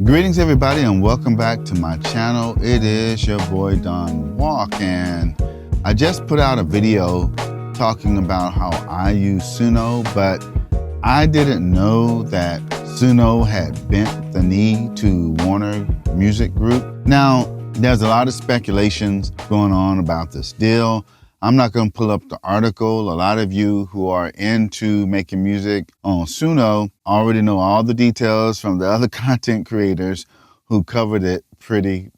Greetings, everybody, and welcome back to my channel. It is your boy Don Walk, and I just put out a video talking about how I use Suno, but I didn't know that Suno had bent the knee to Warner Music Group. Now, there's a lot of speculations going on about this deal. I'm not going to pull up the article. A lot of you who are into making music on Suno already know all the details from the other content creators who covered it pretty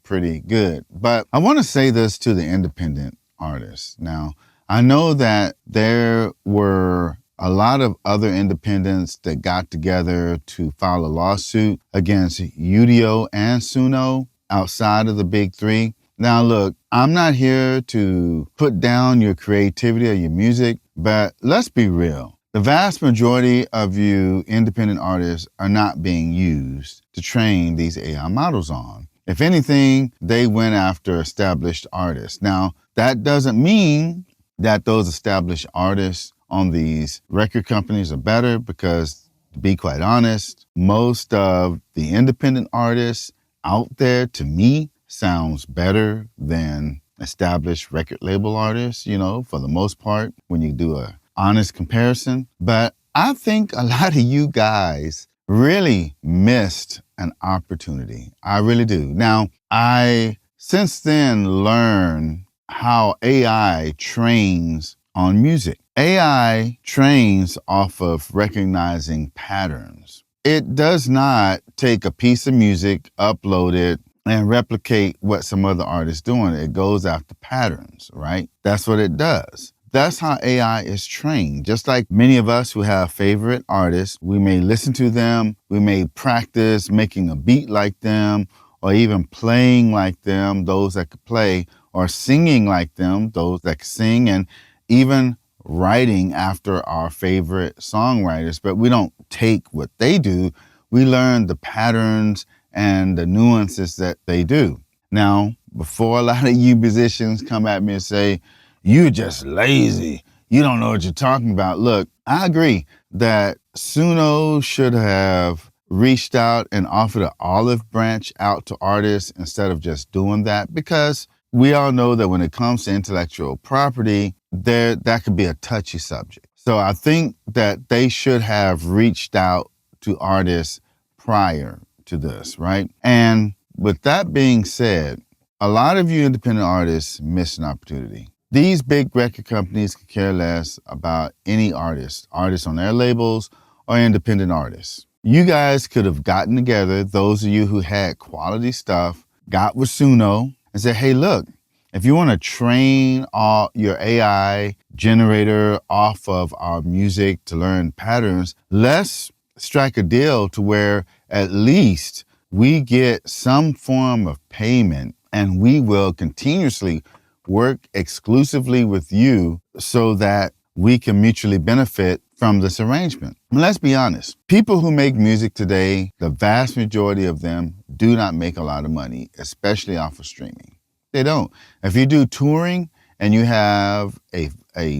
good. But I want to say this to the independent artists. Now, I know that there were a lot of other independents that got together to file a lawsuit against Udio and Suno outside of the big three. Now, look, I'm not here to put down your creativity or your music, but let's be real. The vast majority of you independent artists are not being used to train these AI models on. If anything, they went after established artists. Now, that doesn't mean that those established artists on these record companies are better, because to be quite honest, most of the independent artists out there, to me, sounds better than established record label artists, for the most part, when you do an honest comparison. But I think a lot of you guys really missed an opportunity. I really do. Now, I since then learned how AI trains on music. AI trains off of recognizing patterns. It does not take a piece of music, upload it, and replicate what some other artist is doing. It goes after patterns, right? That's what it does. That's how AI is trained. Just like many of us who have favorite artists, we may listen to them, we may practice making a beat like them, or even playing like them, those that could play, or singing like them, those that could sing, and even writing after our favorite songwriters. But we don't take what they do. We learn the patterns and the nuances that they do. Now, before a lot of you musicians come at me and say, you're just lazy, you don't know what you're talking about. Look, I agree that Suno should have reached out and offered an olive branch out to artists instead of just doing that, because we all know that when it comes to intellectual property, that could be a touchy subject. So I think that they should have reached out to artists prior to this, right? And with that being said, a lot of you independent artists missed an opportunity. These big record companies could care less about any artists on their labels or independent artists. You guys could have gotten together, those of you who had quality stuff, got with Suno and said, hey, look, if you want to train all your AI generator off of our music to learn patterns, let's strike a deal to where at least we get some form of payment, and we will continuously work exclusively with you so that we can mutually benefit from this arrangement. And let's be honest, people who make music today, the vast majority of them do not make a lot of money, especially off of streaming. They don't. If you do touring and you have a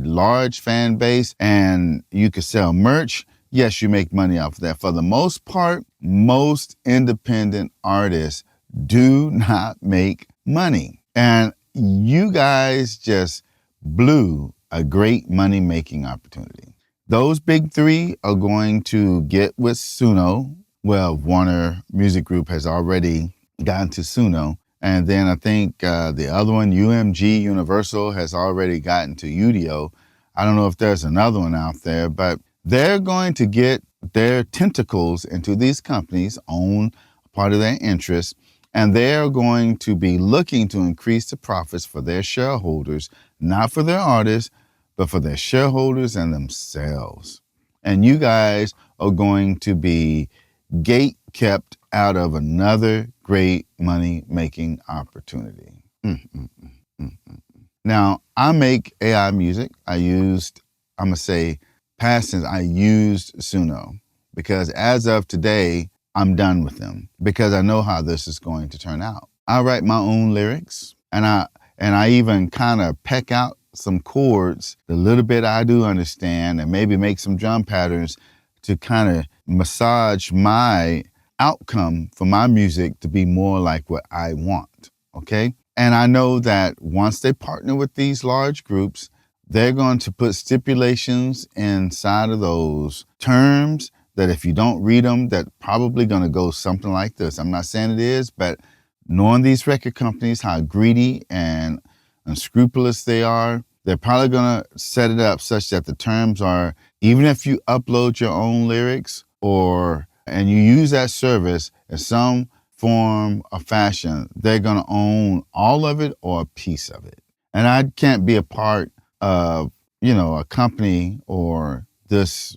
large fan base and you can sell merch, yes, you make money off of that. For the most part, most independent artists do not make money. And you guys just blew a great money-making opportunity. Those big three are going to get with Suno. Well, Warner Music Group has already gotten to Suno. And then I think the other one, UMG, Universal, has already gotten to Udio. I don't know if there's another one out there, but they're going to get their tentacles into these companies, own part of their interests, and they're going to be looking to increase the profits for their shareholders, not for their artists, but for their shareholders and themselves. And you guys are going to be gate kept out of another great money-making opportunity. Now, I make AI music. I used Suno, because as of today, I'm done with them, because I know how this is going to turn out. I write my own lyrics, and I even kind of peck out some chords, the little bit I do understand, and maybe make some drum patterns to kind of massage my outcome for my music to be more like what I want, okay? And I know that once they partner with these large groups, they're going to put stipulations inside of those terms that if you don't read them, that probably going to go something like this. I'm not saying it is, but knowing these record companies, how greedy and unscrupulous they are, they're probably going to set it up such that the terms are, even if you upload your own lyrics and you use that service in some form or fashion, they're going to own all of it or a piece of it. And I can't be a part of, a company or this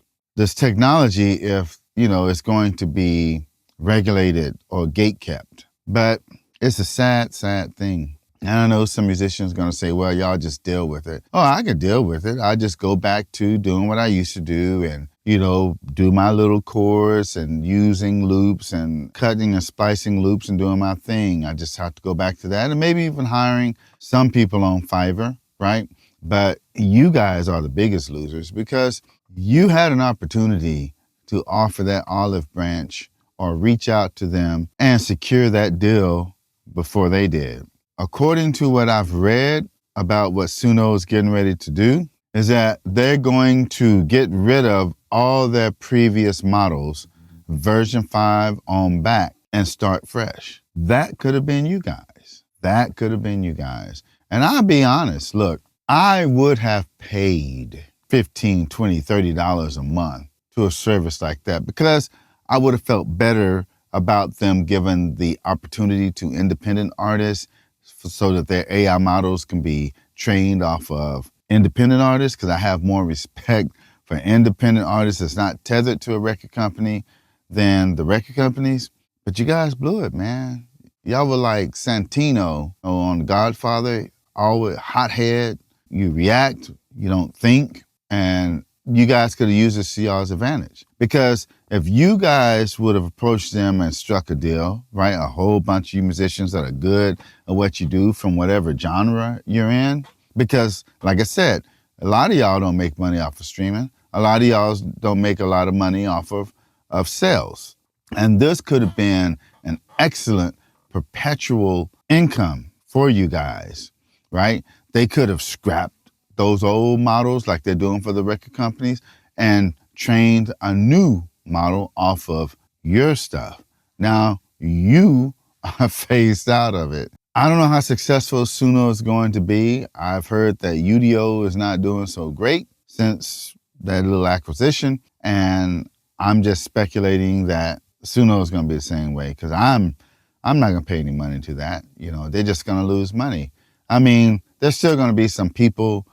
technology if, it's going to be regulated or gatekept. But it's a sad, sad thing. And I know some musicians going to say, well, y'all just deal with it. Oh, I could deal with it. I just go back to doing what I used to do and, do my little chorus and using loops and cutting and splicing loops and doing my thing. I just have to go back to that and maybe even hiring some people on Fiverr, right? But you guys are the biggest losers because you had an opportunity to offer that olive branch or reach out to them and secure that deal before they did. According to what I've read about what Suno is getting ready to do, is that they're going to get rid of all their previous models, version 5 on back, and start fresh. That could have been you guys. That could have been you guys. And I'll be honest, look, I would have paid $15, $20, $30 a month to a service like that because I would have felt better about them giving the opportunity to independent artists so that their AI models can be trained off of independent artists, because I have more respect for independent artists that's not tethered to a record company than the record companies. But you guys blew it, man. Y'all were like Santino on Godfather, always hothead. You react, you don't think, and you guys could have used this to y'all's advantage. Because if you guys would have approached them and struck a deal, right, a whole bunch of you musicians that are good at what you do from whatever genre you're in, because like I said, a lot of y'all don't make money off of streaming. A lot of y'all don't make a lot of money off of sales. And this could have been an excellent perpetual income for you guys, right? They could have scrapped those old models like they're doing for the record companies and trained a new model off of your stuff. Now you are phased out of it. I don't know how successful Suno is going to be. I've heard that UDO is not doing so great since that little acquisition. And I'm just speculating that Suno is going to be the same way because I'm not going to pay any money to that. They're just going to lose money. I mean, there's still going to be some people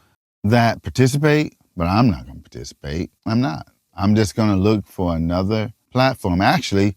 that participate, but I'm not going to participate. I'm not. I'm just going to look for another platform. Actually,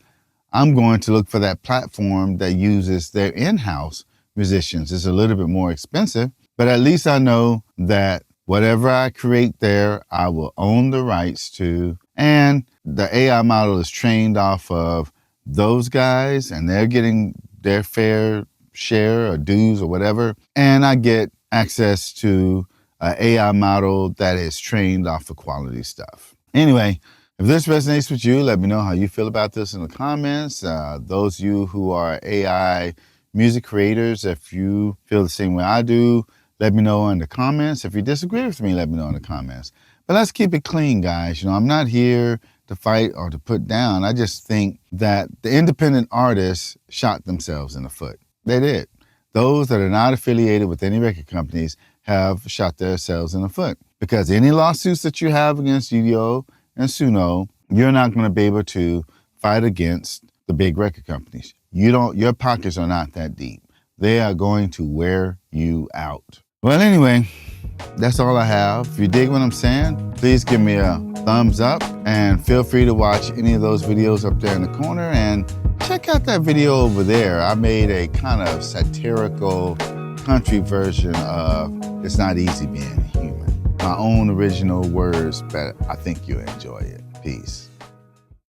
I'm going to look for that platform that uses their in-house musicians. It's a little bit more expensive, but at least I know that whatever I create there, I will own the rights to. And the AI model is trained off of those guys, and they're getting their fair share or dues or whatever. And I get access to an AI model that is trained off of quality stuff. Anyway, if this resonates with you, let me know how you feel about this in the comments. Those of you who are AI music creators, if you feel the same way I do, let me know in the comments. If you disagree with me, let me know in the comments. But let's keep it clean, guys. I'm not here to fight or to put down. I just think that the independent artists shot themselves in the foot. They did. Those that are not affiliated with any record companies have shot themselves in the foot. Because any lawsuits that you have against UDO and Suno, you're not going to be able to fight against the big record companies. Your pockets are not that deep. They are going to wear you out. Well, anyway, that's all I have. If you dig what I'm saying, please give me a thumbs up and feel free to watch any of those videos up there in the corner and check out that video over there. I made a kind of satirical country version of It's Not Easy Being Human. My own original words, but I think you'll enjoy it. Peace.